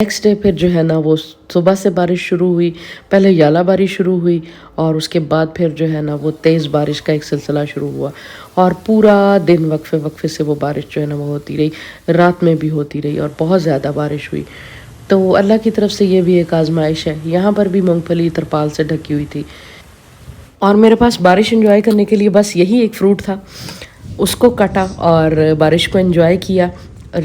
Next day پھر جو ہے نا وہ صبح سے بارش شروع ہوئی. پہلے یالہ بارش شروع ہوئی اور اس کے بعد پھر جو ہے نا وہ تیز بارش کا ایک سلسلہ شروع ہوا اور پورا دن وقفے سے وہ بارش جو ہے نا وہ ہوتی رہی. رات میں بھی ہوتی رہی اور بہت زیادہ بارش ہوئی. تو اللہ کی طرف سے یہ بھی ایک آزمائش ہے. یہاں پر بھی مونگ پھلی ترپال سے ڈھکی ہوئی تھی اور میرے پاس بارش انجوائے کرنے کے لیے بس یہی ایک فروٹ تھا. اس کو کاٹا اور بارش کو انجوائے کیا.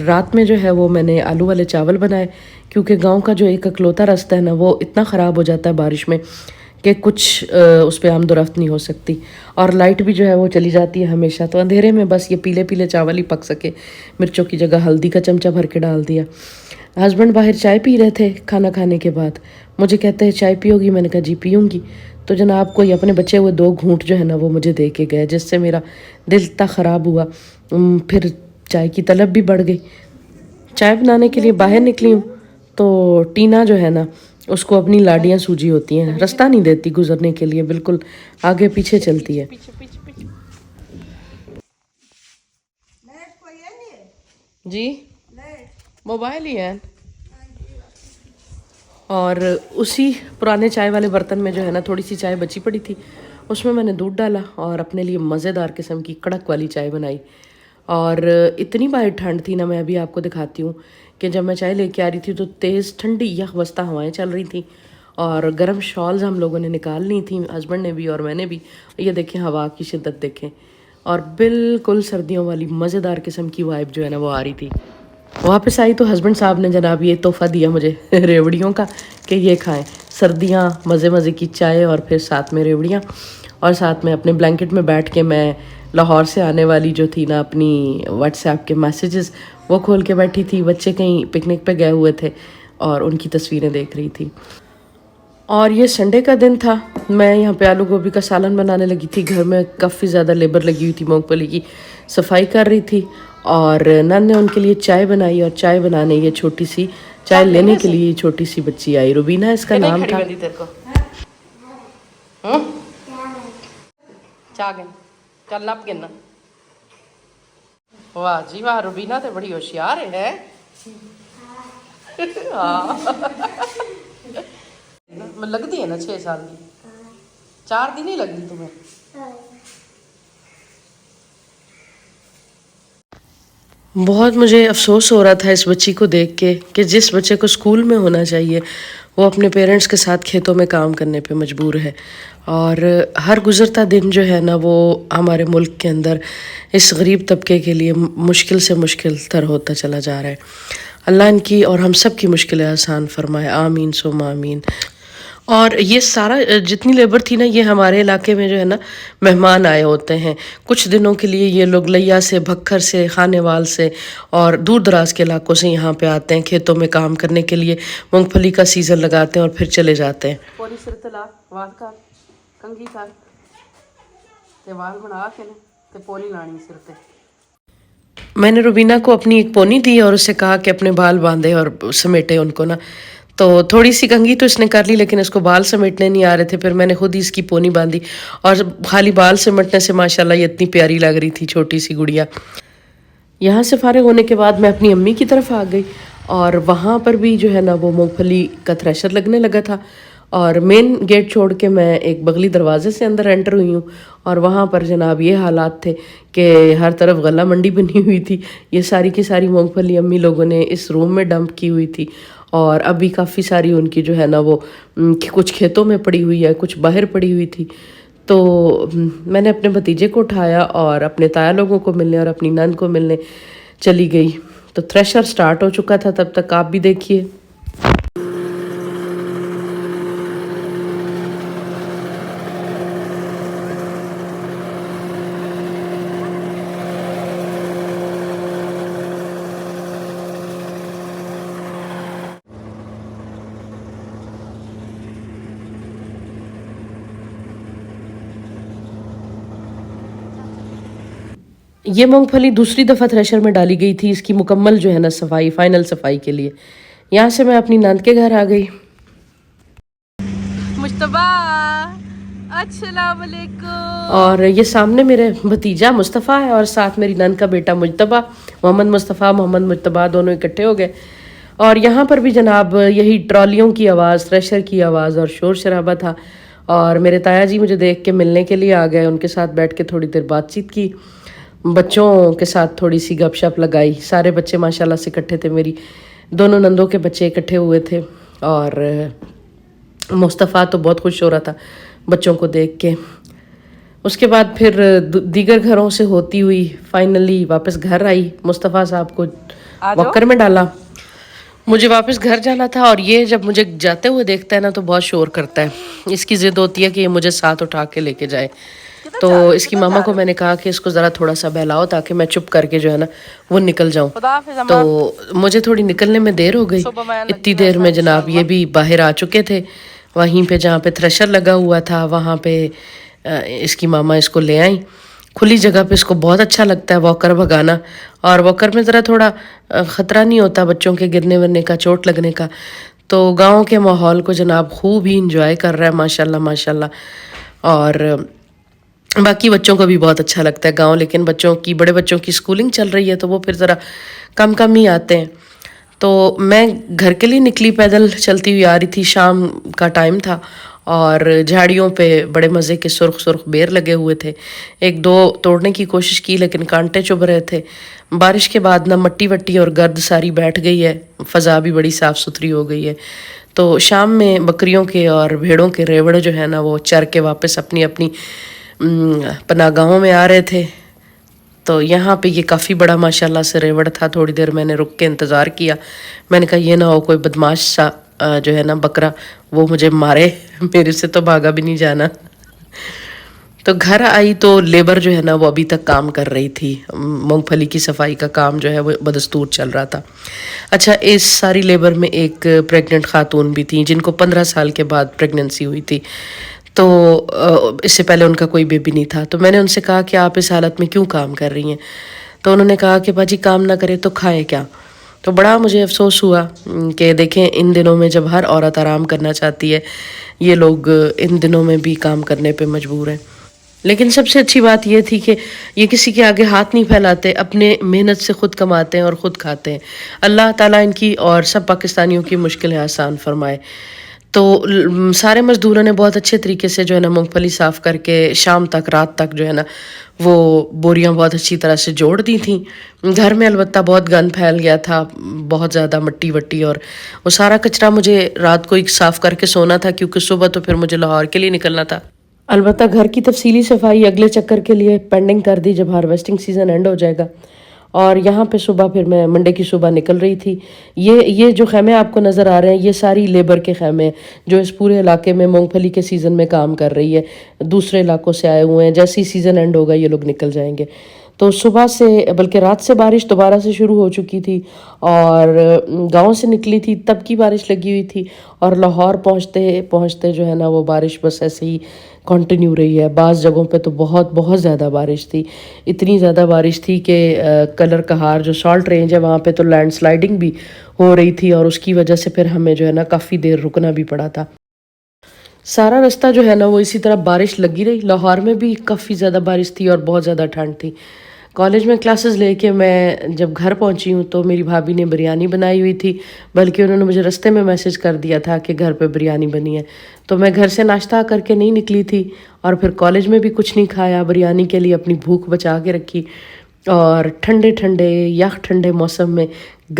رات میں جو ہے وہ میں نے آلو والے چاول بنائے کیونکہ گاؤں کا جو ایک اکلوتا راستہ ہے نا وہ اتنا خراب ہو جاتا ہے بارش میں کہ کچھ اس پہ آمد و رفت نہیں ہو سکتی اور لائٹ بھی جو ہے وہ چلی جاتی ہے ہمیشہ. تو اندھیرے میں بس یہ پیلے پیلے چاول ہی پک سکے. مرچوں کی جگہ ہلدی کا چمچہ بھر کے ڈال دیا. ہسبینڈ باہر چائے پی رہے تھے کھانا کھانے کے بعد. مجھے کہتے ہیں چائے پیو گی؟ میں نے کہا جی پیوں گی. تو جناب کوئی اپنے بچے ہوئے 2 گھونٹ جو ہے نا وہ مجھے دے کے گئے جس سے میرا دل اتنا خراب ہوا. پھر چائے کی طلب بھی بڑھ گئی. چائے بنانے کے لیے باہر نکلی ہوں تو ٹینا جو ہے نا اس کو اپنی لاڈیاں سوجی ہوتی ہیں. راستہ نہیں دیتی گزرنے کے لیے, بالکل آگے پیچھے چلتی ہے. جی موبائل ہی ہے. اور اسی پرانے چائے والے برتن میں جو ہے نا تھوڑی سی چائے بچی پڑی تھی, اس میں نے دودھ ڈالا اور اپنے لیے مزیدار قسم کی کڑک والی چائے بنائی. اور اتنی باہر ٹھنڈ تھی نا, میں ابھی آپ کو دکھاتی ہوں کہ جب میں چائے لے کے آ رہی تھی تو تیز ٹھنڈی یک بستہ ہوائیں چل رہی تھیں اور گرم شالز ہم لوگوں نے نکال لی تھیں, ہسبینڈ نے بھی اور میں نے بھی. یہ دیکھیں ہوا کی شدت دیکھیں, اور بالکل سردیوں والی مزیدار قسم کی وائب جو ہے نا وہ آ رہی تھی. واپس آئی تو ہسبینڈ صاحب نے جناب یہ تحفہ دیا مجھے ریوڑیوں کا کہ یہ کھائیں. سردیاں, مزے مزے کی چائے اور پھر ساتھ میں ریوڑیاں, اور ساتھ میں اپنے بلینکٹ میں بیٹھ کے میں لاہور سے آنے والی جو تھی نا اپنی واٹس ایپ کے میسیجز وہ کھول کے بیٹھی تھی. بچے کہیں پکنک پہ گئے ہوئے تھے اور ان کی تصویریں دیکھ رہی تھی. اور یہ سنڈے کا دن تھا. میں یہاں پہ آلو گوبھی کا سالن بنانے لگی تھی. گھر میں کافی زیادہ لیبر لگی ہوئی تھی, مونگ پھلی کی صفائی کر رہی تھی اور نن نے ان کے لیے چائے بنائی. اور چائے بنانے یہ چھوٹی سی چائے لینے کے لیے چھوٹی سی بچی آئی, روبینہ اس کا نام تھا. چل نپ گنا. واہ جی واہ, روبینہ تو بڑی ہوشیار ہے. لگتی ہے نا 6 سال کی, 4 دن ہی لگتی تمہیں. بہت مجھے افسوس ہو رہا تھا اس بچی کو دیکھ کے کہ جس بچے کو اسکول میں ہونا چاہیے وہ اپنے پیرنٹس کے ساتھ کھیتوں میں کام کرنے پہ مجبور ہے. اور ہر گزرتا دن جو ہے نا وہ ہمارے ملک کے اندر اس غریب طبقے کے لیے مشکل سے مشکل تر ہوتا چلا جا رہا ہے. اللہ ان کی اور ہم سب کی مشکلیں آسان فرمائے, آمین ثم آمین. اور یہ سارا جتنی لیبر تھی نا یہ ہمارے علاقے میں جو ہے نا مہمان آئے ہوتے ہیں کچھ دنوں کے لیے. یہ لوگ لیا سے, بھکھر سے, خانے وال سے اور دور دراز کے علاقوں سے یہاں پہ آتے ہیں کھیتوں میں کام کرنے کے لیے. مونگ پھلی کا سیزن لگاتے ہیں اور پھر چلے جاتے ہیں. پوری سرتلا وال کا کنگھی کا تے وال بنا کے تے پولی لانی سر تے. میں نے روبینہ کو اپنی ایک پونی دی اور اسے کہا کہ اپنے بال باندھے اور سمیٹے ان کو نا. تو تھوڑی سی کنگھی تو اس نے کر لی لیکن اس کو بال سمیٹنے نہیں آ رہے تھے. پھر میں نے خود ہی اس کی پونی باندھی اور خالی بال سمیٹنے سے ماشاءاللہ یہ اتنی پیاری لگ رہی تھی چھوٹی سی گڑیا. یہاں سے فارغ ہونے کے بعد میں اپنی امی کی طرف آ گئی اور وہاں پر بھی جو ہے نا وہ مونگ پھلی کا تھریشر لگنے لگا تھا. اور مین گیٹ چھوڑ کے میں ایک بغلی دروازے سے اندر انٹر ہوئی ہوں اور وہاں پر جناب یہ حالات تھے کہ ہر طرف غلہ منڈی بنی ہوئی تھی. یہ ساری کی ساری مونگ پھلی امی لوگوں نے اس روم میں ڈمپ کی ہوئی تھی اور ابھی کافی ساری ان کی جو ہے نا وہ کچھ کھیتوں میں پڑی ہوئی ہے, کچھ باہر پڑی ہوئی تھی. تو میں نے اپنے بھتیجے کو اٹھایا اور اپنے تایا لوگوں کو ملنے اور اپنی نند کو ملنے چلی گئی. تو تھریشر سٹارٹ ہو چکا تھا تب تک, آپ بھی دیکھیے. یہ مونگ پھلی دوسری دفعہ تھریشر میں ڈالی گئی تھی اس کی مکمل جو ہے نا صفائی, فائنل صفائی کے لیے. یہاں سے میں اپنی نند کے گھر آ گئی. مصطفیٰ السلام علیکم. اور یہ سامنے میرے بھتیجا مصطفیٰ ہے اور ساتھ میری نند کا بیٹا مجتبیٰ, محمد مصطفیٰ محمد مجتبیٰ دونوں اکٹھے ہو گئے. اور یہاں پر بھی جناب یہی ٹرالیوں کی آواز، تھریشر کی آواز اور شور شرابہ تھا. اور میرے تایا جی مجھے دیکھ کے ملنے کے لیے آ گئے، ان کے ساتھ بیٹھ کے تھوڑی دیر بات چیت کی، بچوں کے ساتھ تھوڑی سی گپ شپ لگائی. سارے بچے ماشاءاللہ سے اکٹھے تھے، میری دونوں نندوں کے بچے اکٹھے ہوئے تھے. اور مصطفیٰ تو بہت خوش ہو رہا تھا بچوں کو دیکھ کے. اس کے بعد پھر دیگر گھروں سے ہوتی ہوئی فائنلی واپس گھر آئی. مصطفیٰ صاحب کو واکر میں ڈالا، مجھے واپس گھر جانا تھا. اور یہ جب مجھے جاتے ہوئے دیکھتا ہے نا تو بہت شور کرتا ہے. اس کی ضد ہوتی ہے کہ یہ مجھے ساتھ اٹھا کے لے کے جائے. تو اس کی ماما کو میں نے کہا کہ اس کو ذرا تھوڑا سا بہلاؤ تاکہ میں چپ کر کے جو ہے نا وہ نکل جاؤں. تو مجھے تھوڑی نکلنے میں دیر ہو گئی. اتنی دیر میں جناب یہ بھی باہر آ چکے تھے. وہیں پہ جہاں پہ تھریشر لگا ہوا تھا وہاں پہ اس کی ماما اس کو لے آئیں. کھلی جگہ پہ اس کو بہت اچھا لگتا ہے واکر بھگانا. اور واکر میں ذرا تھوڑا خطرہ نہیں ہوتا بچوں کے گرنے ورنے کا، چوٹ لگنے کا. تو گاؤں کے ماحول کو جناب خوب ہی انجوائے کر رہا ہے ماشاءاللہ ماشاءاللہ. اور باقی بچوں کو بھی بہت اچھا لگتا ہے گاؤں، لیکن بڑے بچوں کی اسکولنگ چل رہی ہے تو وہ پھر ذرا کم ہی آتے ہیں. تو میں گھر کے لیے نکلی، پیدل چلتی ہوئی آ رہی تھی. شام کا ٹائم تھا اور جھاڑیوں پہ بڑے مزے کے سرخ بیر لگے ہوئے تھے. ایک دو توڑنے کی کوشش کی لیکن کانٹے چبھ رہے تھے. بارش کے بعد نہ مٹی وٹی اور گرد ساری بیٹھ گئی ہے، فضا بھی بڑی صاف ستھری ہو گئی ہے. تو شام میں بکریوں کے اور بھیڑوں کے ریوڑ جو ہے نا وہ چر کے واپس اپنی اپنی پناہ گاہوں میں آ رہے تھے. تو یہاں پہ یہ کافی بڑا ماشاءاللہ سے ریوڑ تھا. تھوڑی دیر میں نے رک کے انتظار کیا. میں نے کہا یہ نہ ہو کوئی بدماش سا جو ہے نا بکرا وہ مجھے مارے، میرے سے تو بھاگا بھی نہیں جانا. تو گھر آئی تو لیبر جو ہے نا وہ ابھی تک کام کر رہی تھی. مونگ پھلی کی صفائی کا کام جو ہے وہ بدستور چل رہا تھا. اچھا، اس ساری لیبر میں ایک پریگننٹ خاتون بھی تھیں جن کو 15 سال کے بعد پریگننسی ہوئی تھی. تو اس سے پہلے ان کا کوئی بیبی نہیں تھا. تو میں نے ان سے کہا کہ آپ اس حالت میں کیوں کام کر رہی ہیں؟ تو انہوں نے کہا کہ باجی کام نہ کرے تو کھائے کیا. تو بڑا مجھے افسوس ہوا کہ دیکھیں ان دنوں میں جب ہر عورت آرام کرنا چاہتی ہے یہ لوگ ان دنوں میں بھی کام کرنے پہ مجبور ہیں. لیکن سب سے اچھی بات یہ تھی کہ یہ کسی کے آگے ہاتھ نہیں پھیلاتے، اپنے محنت سے خود کماتے ہیں اور خود کھاتے ہیں. اللہ تعالیٰ ان کی اور سب پاکستانیوں کی مشکلیں آسان فرمائے. تو سارے مزدوروں نے بہت اچھے طریقے سے جو ہے نا مونگ پھلی صاف کر کے شام تک رات تک جو ہے نا وہ بوریاں بہت اچھی طرح سے جوڑ دی تھیں. گھر میں البتہ بہت گند پھیل گیا تھا، بہت زیادہ مٹی وٹی، اور وہ سارا کچرا مجھے رات کو ہی صاف کر کے سونا تھا کیونکہ صبح تو پھر مجھے لاہور کے لیے نکلنا تھا. البتہ گھر کی تفصیلی صفائی اگلے چکر کے لیے پینڈنگ کر دی جب ہارویسٹنگ سیزن اینڈ ہو جائے گا. اور یہاں پہ صبح پھر میں منڈے کی صبح نکل رہی تھی. یہ جو خیمے آپ کو نظر آ رہے ہیں یہ ساری لیبر کے خیمے ہیں جو اس پورے علاقے میں مونگ پھلی کے سیزن میں کام کر رہی ہے. دوسرے علاقوں سے آئے ہوئے ہیں، جیسے ہی سیزن اینڈ ہوگا یہ لوگ نکل جائیں گے. تو صبح سے بلکہ رات سے بارش دوبارہ سے شروع ہو چکی تھی اور گاؤں سے نکلی تھی تب کی بارش لگی ہوئی تھی. اور لاہور پہنچتے پہنچتے جو ہے نا وہ بارش بس ایسے ہی کنٹینیو رہی ہے. بعض جگہوں پہ تو بہت زیادہ بارش تھی. اتنی زیادہ بارش تھی کہ کلر کہار جو سالٹ رینج ہے وہاں پہ تو لینڈ سلائیڈنگ بھی ہو رہی تھی اور اس کی وجہ سے پھر ہمیں جو ہے نا کافی دیر رکنا بھی پڑا تھا. سارا رستہ جو ہے نا وہ اسی طرح بارش لگی رہی. لاہور میں بھی کافی زیادہ بارش تھی اور بہت زیادہ ٹھنڈ تھی. کالج میں کلاسز لے کے میں جب گھر پہنچی ہوں تو میری بھابھی نے بریانی بنائی ہوئی تھی، بلکہ انہوں نے مجھے رستے میں میسج کر دیا تھا کہ گھر پہ بریانی بنی ہے. تو میں گھر سے ناشتہ کر کے نہیں نکلی تھی اور پھر کالج میں بھی کچھ نہیں کھایا، بریانی کے لیے اپنی بھوک بچا کے رکھی. اور ٹھنڈے یخ ٹھنڈے موسم میں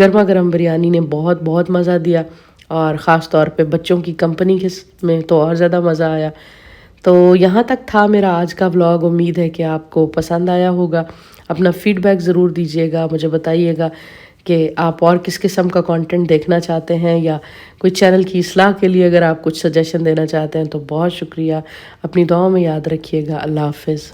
گرما گرم بریانی نے بہت مزہ دیا، اور خاص طور پہ بچوں کی کمپنی میں تو اور زیادہ مزہ آیا. تو یہاں تک تھا میرا آج کا ولاگ. امید ہے کہ آپ کو پسند آیا ہوگا. اپنا فیڈ بیک ضرور دیجیے گا، مجھے بتائیے گا کہ آپ اور کس قسم کا کانٹینٹ دیکھنا چاہتے ہیں، یا کوئی چینل کی اصلاح کے لیے اگر آپ کچھ سجیشن دینا چاہتے ہیں تو بہت شکریہ. اپنی دعاؤں میں یاد رکھیے گا. اللہ حافظ.